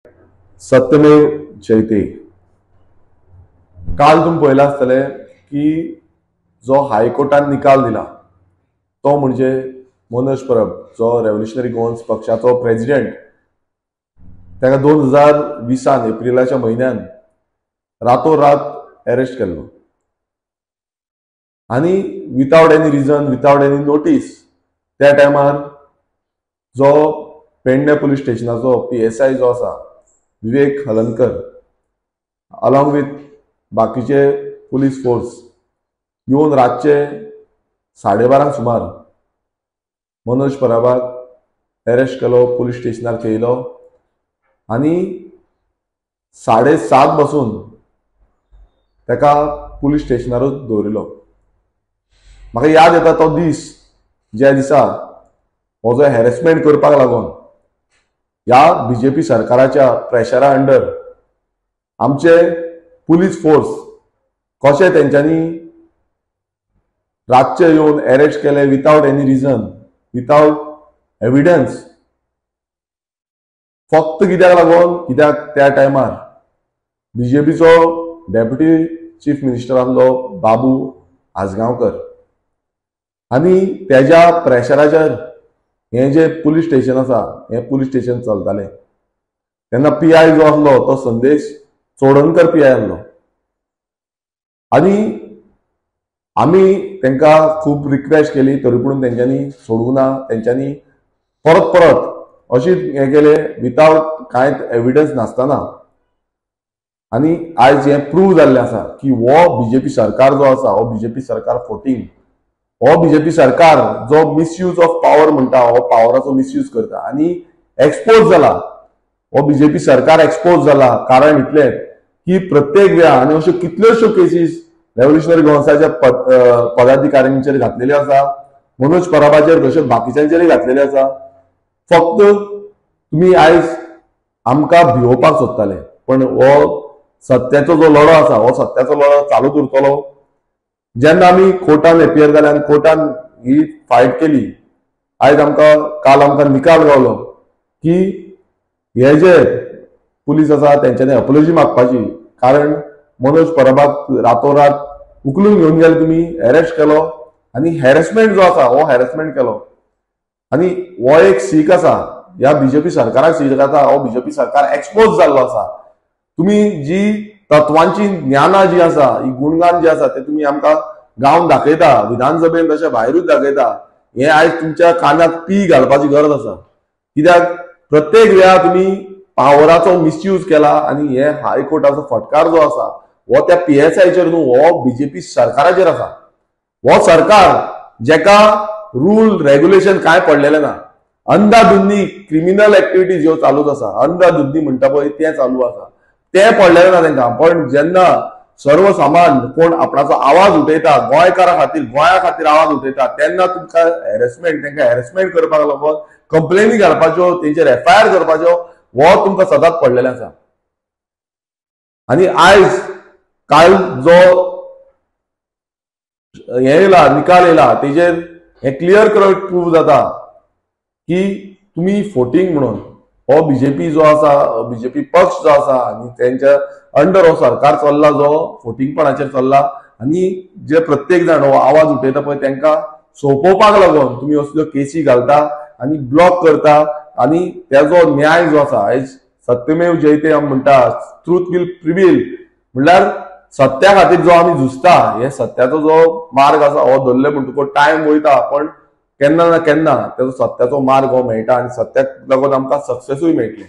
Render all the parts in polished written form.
सत्यमेव जयते। काल तुम्ही पळयला आसतले की जो हायकोर्टान निकाल दिला तो म्हणजे मनोज परब जो रेव्होल्युशनरी गोवन्स पक्षाचो प्रेसिडेंट, ताका 2020 एप्रिलाच्या म्हयन्यान रातोरात अरेस्ट केल्लो आणि without any region, without any notice त्या टायमार जो पेडणे पुलीस स्टेशनाचो PSI जो आसा विवेक हलनकर अलॉंग विथ बाकीचे पुलीस फोर्स येवन रातचे 12:30 सुमार मनोज परबाक अरेस्ट केलो, पुलीस स्टेशनार चेयलो आणि 7:30 पासून ताका पुलीस स्टेशनारूच दवरिलो। म्हाका याद येता तो दीस ज्या दिसा हो जो हॅरेसमेंट करपाक लागून ह्या BJP सरकाराच्या प्रेशरा अंडर आमचे पुलीस फोर्स कशे तेंच्यांनी रातचे येवन अरेस्ट केले without any region, without evidence, फक्त कित्याक लागून कित्याक त्या टायमार BJPचो डेप्युटी चीफ मिनिस्टर आसलो बाबू आजगांवकर आणि त्याच्या प्रेशराचेर हे जे पुलीस स्टेशन आसा हे पुलीस स्टेशन चलताले तेन्ना PI जो आसलो तो संदेश चोडणकर PI आसलो आणि आमी तांकां खूब रिक्वेस्ट केली तरी पूण तेंच्यांनी सोडूंक ना। तेंच्यांनी परत परत अशीच हे केले विथआउट कांय एविडन्स नासतना आणि आयज हे प्रूव जाल्ले आसा की हो BJP सरकार जो आसा हो BJP सरकार 14 हो BJP सरकार जो मिसयूज ऑफ पावर म्हणटा हो पावराचो मिसयूज करता आणि एक्सपोज जाला। हो BJP सरकार एक्सपोज जाला कारण इतले की प्रत्येक वेळा आणि अश्यो कितल्योश्यो केसीस रेव्होल्युशनरी गोवन्साच्या पदाधिकाऱ्यांचेर घातलेल्यो आसा, मनोज परबाचेर तशेंच बाकीच्यांचेरय घातलेल्यो आसा। फक्त तुम्ही आयज आमकां भिवोवपाक सोदताले पण हो सत्याचो जो लढो आसा हो सत्याचो लढो चालूच उरतलो। जेन्ना आमी कोर्टान एपियर जाले आनी कोर्टान ही फायट केली, आयज काल आमकां निकाल गावलो की हे जे पुलीस आसा तेंच्यांनी अपॉलॉजी मागपाची कारण मनोज परबाक रातोरात उखलून घेवन गेले, तुम्ही अरेस्ट केलो आणि हॅरेसमेंट जो आसा हो हॅरेसमेंट केलो आणि हो एक सीख आसा ह्या BJP सरकाराक सीख आसा। हो BJP सरकार एक्सपोज जाल्लो आसा। तुम्ही जी तत्वांची ज्ञाना जी आसा ही गुणगान जे आसा ते तुम्ही आमकां गावन दाखयता, विधानसभेन तशें भायरूच दाखयता। हे आयज तुमच्या कानाक पी घालपाची गरज आसा कित्याक प्रत्येक वेळा तुम्ही पावराचो मिसयूज केला आणि हे हायकोर्टाचो फटकार जो आसा हो त्या PSIचेर न्हू, हो BJP सरकाराचेर आसा। हो सरकार जेका रूल रेग्युलेशन काय पडलेले ना, अंधाधुंदी क्रिमिनल एक्टिविटीज ह्यो चालूच आसा, अंधाधुंदी म्हणटा पळय ते चालू आसा, ते पडलेले ना तांकां। पण जेन्ना सर्वसामान कोण आपणाचो आवाज उठयता, गोंयकारा खातीर आवाज उठयता तेन्ना तुमकां तांकां हॅरेसमेंट करपाक लागून कंप्लेनी घालपाच्यो, तेंचेर FIR करपाच्यो हो तुमकां सदांच पडलेले आसा। आणि आयज काल जो हे येयला निकाल येयला तेजेर हे क्लियर कट प्रूव जाता की तुम्ही फोटिंग म्हणून हो BJP जो आसा, BJP पक्ष जो आसा आणि त्यांच्या अंडर हो सरकार चल्ला जो फोटिंगपणाचेर चल्ला आणि जे प्रत्येक जाण हो आवाज उठयता पळय तांकां सोंपोवपाक लागून तुम्ही असल्यो केसी घालता आणि ब्लॉक करता आणि त्याचो न्याय जो आसा आयज सत्यमेव जयते आमी म्हणटा, ट्रूथ विल प्रिवेल म्हणल्यार सत्या खातीर जो आमी झुजता हे सत्याचो जो मार्ग आसा हो धरले म्हणटकूच टायम वयता पण केन्ना ना केन्ना त्याचो सत्याचो मार्ग हो मेळटा आणि सत्याक लागून आमकां सक्सेसूय मेळटली।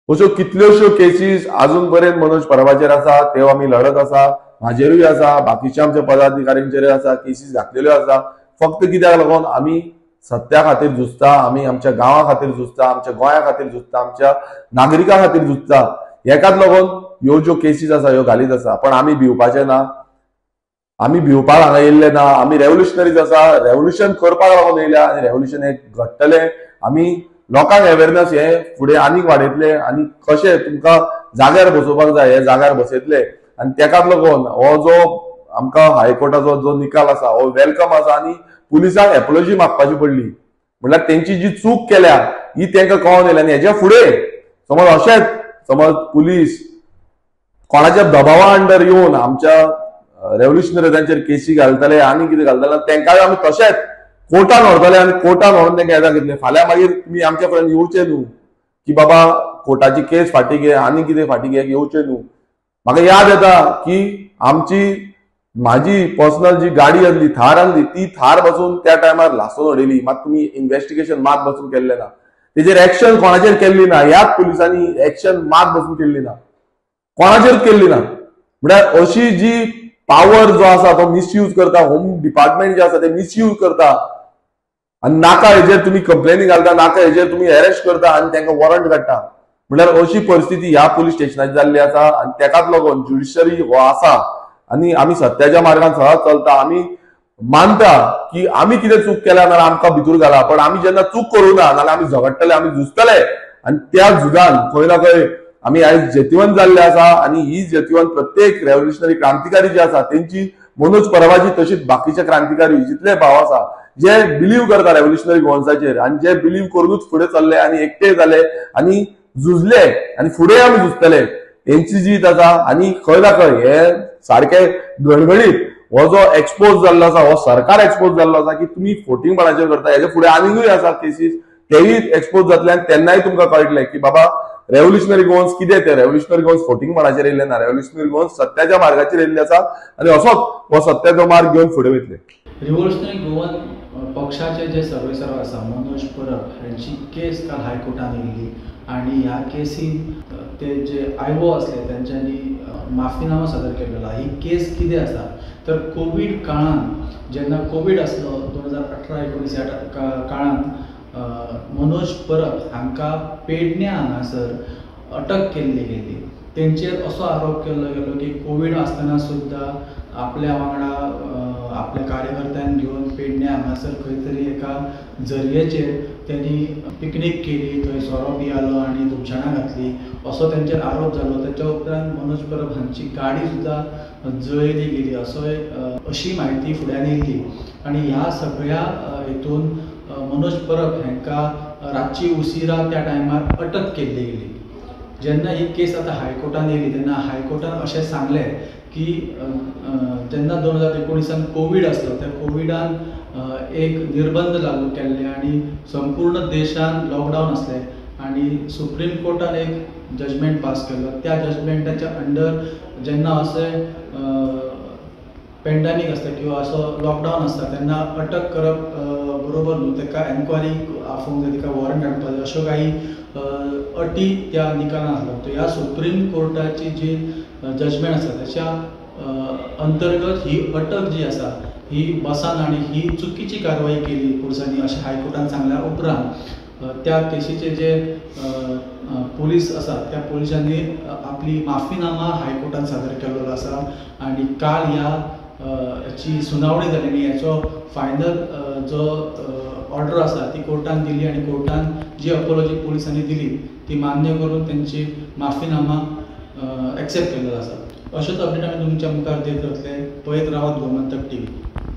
अश्यो कितल्योश्यो केसीस अजून पर्यंत मनोज परबाचेर आसा, त्यो आमी लढत आसा, म्हाजेरूय आसा, बाकीच्या आमच्या पदाधिकाऱ्यांचेरूय आसा, केसीस घातलेल्यो आसा। फक्त कित्याक लागून आमी सत्या खातीर झुजता, आमी आमच्या गांवा खातीर झुजता, आमच्या गोंया खातीर झुजता, आमच्या नागरिकां खातीर झुजता। हेकाच लागून ह्यो ज्यो केसीस आसा ह्यो घालीत आसा पण आमी भिवपाचे ना, आमी भिवपाक हांगा येयल्ले ना। आमी रेव्होल्युशनरीज आसा, रेव्होल्युशन करपाक लागून येयल्या आणि रेव्होल्युशन हे घडटले। आमी लोकांक अवेअरनेस हे फुडें आनीक वाडयतले आणि कशे तुमकां जाग्यार बसोवपाक जाय हे जाग्यार बसयतले आणि तेकाच लागून हो जो आमकां हायकोर्टाचो जो निकाल आसा हो वेलकम आसा आणि पुलिसांक अपॉलॉजी मागपाची पडली। म्हणल्यार तेंची जी चूक केल्या ही तांकां कळोन येयली. आनी हेच्या फुडें समज अशेंच समज पुलीस कोणाच्या दबावा अंडर येवन आमच्या रेव्होल्युशनरीजांचेर केसी घालतले आनी कितें घालतले तांकांय आमी तशेंच कोर्टान व्हरतले आनी कोर्टान व्हरून तांकां येदा घेतले. फाल्यां मागीर तुमी आमच्या फुड्यान येवचे न्हू की बाबा कोर्टाची केस फाटी घे आनी कितें फाटी घे येवचे न्हू. म्हाका याद येता की म्हाजी पर्सनल जी गाडी आसली थार आसली ती थार बसून त्या टायमार लासून उडयली. मात तुमी इन्व्हेस्टिगेशन मात बसून केल्लें ना, तेजेर एक्शन कोणाचेर केल्ली ना, ह्याच पुलिसांनी एक्शन मात बसून केल्ली ना, कोणाचेरूच केल्ली ना. म्हळ्यार अशी जी पावर जो आसा तो मिसयूज करता, होम डिपार्टमेंट जे आसा ते मिसयूज करता आनी नाका हेजेर तुमी कंप्लेनी घालता, नाका हेजेर तुमी अरेस्ट करता आनी तांकां वॉरंट काडटा. म्हळ्यार अशी परिस्थिती ह्या पुलीस स्टेशनाची जाल्ली आसा. आनी तेकाच लागून ज्युडिशरी हो आसा आनी आमी सत्याच्या मार्गान सहज चलता. आमी मानता की आमी कितें चूक केल्या नाल्यार आमकां भितूर घाला, पण आमी जेन्ना चूक करूं ना नाल्यार आमी झगडटले, आमी झुजतले आनी त्या झुजान खंय ना खंय आमी आयज जैतिवंत जाल्ले आसा. आनी ही जैतिवंत प्रत्येक रेव्होल्युशनरी क्रांतिकारी जे आसा तेंची मनोज परबाची तशीच बाकीचे क्रांतिकारी जितले भाव आसा जे बिलीव करता रेव्होल्युशनरी गोवन्साचेर आनी जे बिलीव करूनच फुडें चल्ले आनी एकटे जाले आनी झुजले आनी फुडें आमी झुजतले तेंची जीत आसा. आनी खंय ना खंय हे सारखे गणगणीत हो जो एक्सपोज जाल्लो आसा, हो सरकार एक्सपोज जाल्लो आसा की तुमी फोटिंगपणाचेर करता. हेजे फुडें आनीकूय आसा केसीस, तेवूय एक्सपोज जातले आनी तेन्नाय तुमकां कळटलें की बाबा रेव्होल्युशनरी गोवन्स कितें ते. रेव्होल्युशनरी गोवन्स फोटिंगपणाचेर येयल्ले ना, रेव्होल्युशनरी गोवन्स सत्याच्या मार्गाचेर येयल्ले आसा आनी असोच हो सत्याचो मार्ग घेवन फुडें वयतले. रिव्होल्युशनरी गोवन पक्षाचे जे सर्वेसर्वा आसा मनोज परब हांची केस काल हायकोर्टान येयल्ली आनी ह्या केसीन ते जे आयओ असले त्यांच्यानी माफीनामा सादर केलेला. ही केस कितें आसा तर कोविड काळात जेन्ना कोविड आसलो 2018-19 ह्या काळात मनोज परब हांकां पेडण्या हांगासर अटक केल्ली गेली. तेंचेर असो आरोप केल्लो गेलो की कोविड आसतना सुद्दां आपल्या वांगडा आपल्या कार्यकर्त्यांक घेवन पेडण्या हांगासर खंय तरी एका झरयेचेर त्यांनी पिकनीक केली, थंय सोरो पियालो आनी धुपशाणां घातली असो तेंचेर आरोप जालो. त्याच्या उपरांत मनोज परब हांची गाडी सुद्दां जळयली गेली अशी म्हायती फुड्यान येयली. आनी ह्या सगळ्या हितून मनोज परब हांकां रातची उशिरा त्या टायमार अटक केल्ली गेली. जेन्ना ही केस आतां हायकोर्टान येयली तेन्ना हायकोर्टान अशें सांगलें की जेन्ना 2019 कोविड आसलो त्या कोविडान एक निर्बंध लागू केल्ले आनी संपूर्ण देशान लॉकडावन आसले आनी सुप्रीम कोर्टान एक जजमेंट पास केलो. त्या जजमेंटाच्या अंडर जेन्ना अशें पेंडेमिक आसता किंवा असो लॉकडावन आसता तेन्ना अटक करप बरोबर न्हू, ताका एन्क्वायरी आफोवंक जाय, ताका वॉरंट हाडपाक जाय, अश्यो काही अटी त्या निकालान आसलो. ह्या सुप्रीम कोर्टाची जी जजमेंट आसा त्याच्या अंतर्गत ही अटक जी आसा ही बसान आनी ही चुकीची कारवाई केली पुलिसांनी अशें हायकोर्टान सांगल्या उपरांत त्या केसीचे जे पुलीस आसा त्या पुलिसांनी आपली माफीनामा हायकोर्टान सादर केल्लो आसा आनी काल ह्याची सुनावणी जाली आनी हेचो फायनल जो ऑर्डर आसा ती कोर्टान दिली आनी कोर्टान जी अपॉलॉजी पुलिसांनी दिली ती मान्य करून त्यांची माफीनामा एक्सेप्ट केल्लो आसा. अश्योच अपडेट आमी तुमच्या मुखार देत रावतले. पळयत रावात गोमंतक TV.